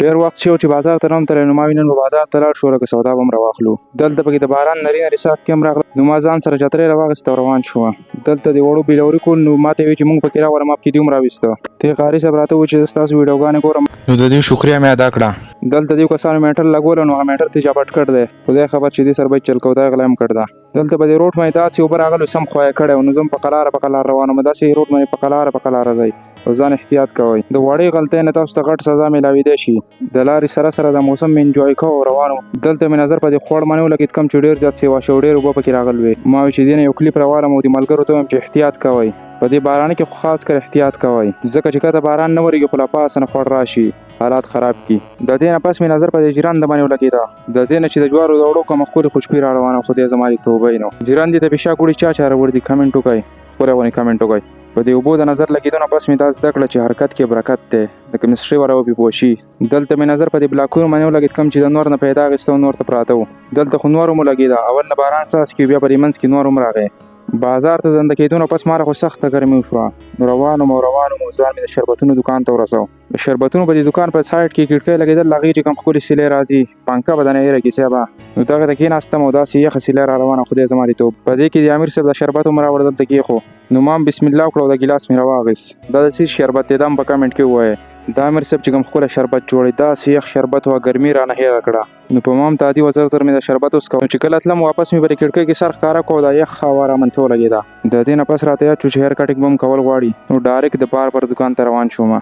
ډېر وخت شو چې بازار ته هم تللی نو ما وینم بازار ته لاړ شو لکه سودا به هم راواخلو. دلته پکې د باران نري نري څاڅکي هم راغله نو ما ځان سره چترۍ راواخیسته او روان شوم. دلته د وړو بیلوري کول نو ما ته ویل چې مونږ پکې راولم ما پکې دې هم راویسته. ته قاري صاحب راته وویل چې زه ستاسو ویډیوګانې ګورم نو د دې شکریا مې ادا کړه. دلته دې کسانو میټر لګوله نو هغه میټر ته چا پټ کړ دی خدای خبر چې دې سره به چل کو دا غلا هم کړ ده. دلته به د روډ باندې داسې اوبه راغلو سم خویه کړی و نو زه هم په قلاره روان وم. داسې روډ باندې په قلاره ځئ او ځان احتیاط کوئ. د وړې غلطۍ نه تاسو ته غټ سزا میلاویدی شي. د لارې سره د موسم مې انجوای کوو او روان وم. دلته مې نظر په دې خوړ باندې ولګېد کوم چې ډېر زیات سیوا شو ډېر اوبه پکې راغلې وې. ما ویل چې دې نه یو کلیپ راوالم او د ملګرو ته ویم چې احتیاط کوئ په دې باران کې خو خاص کر احتیاط کوئ ځکه چې کله باران نه ورېږي خو لا پاسه نه خوړ راشي حالات خراب کړي. د دې نه پس مې نظر په دې جیرانده باندې ولګېده. د دې نه چې د جوارو د وړو کومه ښکلې خوشبويي راروانه خدای زما دې توبه نو. جیرندې ته پیشاک وړي چا راوړي دي کمنټ وکړئ ښکلی غوندې کمنټ وکړئ. په دې اوبو د نظر لګېدو نه پس مې دا زده کړه چې حرکت کې برکت دی د کیمسټري والا وپې پوه شي. دلته مې نظر په دې بلاکونو باندې ولګېد کوم چې د نور نه پیدا اخیسته او نور ته پراته وو. دلته خو نور هم ولګېده اول نه باران څاڅکي بیا په دې منځ کې نور هم راغی. بازار ته دنده کېدو نه پس ما خو سخته ګرمي وشوه نو روان وم ځان مې د شربتونو دکان ته ورسو. د شربتونو په دې دکان په سایډ کې کړکۍ لګېدل هغې چې کوم ښکلې سیلۍ راځي پنکه به درنه هېره کړي صاحبه نو دغې ته کېناستم او داسې یخه سیلۍ را روانه خدای زما دې توب. په دې کې د امیر صاحب د شربت هم راوړه دلته کېښو نو ما هم بسم الله وکړه او د ګیلاس مې راواخیست. دا د څه شربت دی دا هم په کمنټ کې ووایئ. دا امیر صاحب چې کوم ښکلی شربت جوړوي داسې یخ شربت وه ګرمي رانه هېره کړه نو په ما هم تعدي وه زر مې د شربت وڅښه نو چې کله تلم واپس مې په کړکۍ کې سر ښکاره کړو دا یخ هوا را منته ولګېده. د دې نه پس راته یاد شو چې هیر کټینګ به هم کول غواړي نو ډایرکټ د باربر دکان ته روان شوم.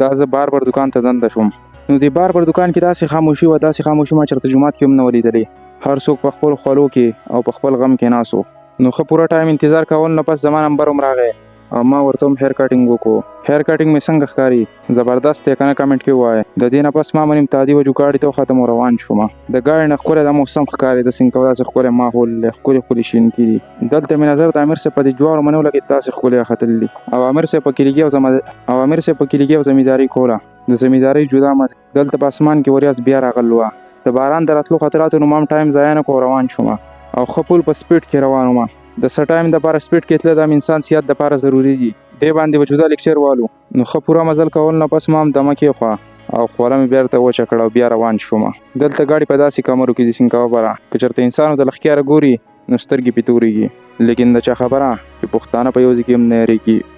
دا زه باربر دکان ته دنده شوم نو د باربر دکان کې داسې خاموشي وه ما چېرته جومات کې هم نه ولیدلې. هر څوک په خپلو خولو کې او په خپل غم کې ناست و نو ښه پوره ټایم انتظار کول نه پس زما نمبر هم راغی او ما ورته هم هیر کټینګ وکړو. هیر کټینګ مې څنګه ښکاري زبردست دی که نه کمنټ کې ووایه. د دې نه پس ما منیم تادي وجو ګاډي ته وختم او روان شوم. د ګاډي نه ښکلی دا موسم ښکاري د سیند داسې ښکلی ماحول دی ښکلي شینکي دي. دلته مې نظر د امیر صاحب په دې جوارو باندې ولګېد داسې ښکلي ختلي دي او امیر صاحب په کلیګي او زمینداري کوله د زمیندارۍ جدا مه. دلته په اسمان کې وریځ بیا راغلی وه. د باران د راتلو خاطراتو نو ما هم ټایم ضایع نه کړو روان شوم او ښه پول په سپیډ کې روان وم. د څه ټایم دپاره سپیډ کې تلل د انسان صحت دپاره ضروري دي. دې باندې به جدا لیکچر والو نو ښه پوره مزل کول نه پس ما هم دمه کېښوه او خوله مې بېرته وچه کړه او بیا روان شوم. دلته ګاډي په داسې کمرو کې ځي سیند کبابره که چېرته انسان ورته له ښکاره ګوري نو سترګې پرې تورېږي لیکن د چا خبره چې پښتانه په یو ځای کې هم نه هېرېږي.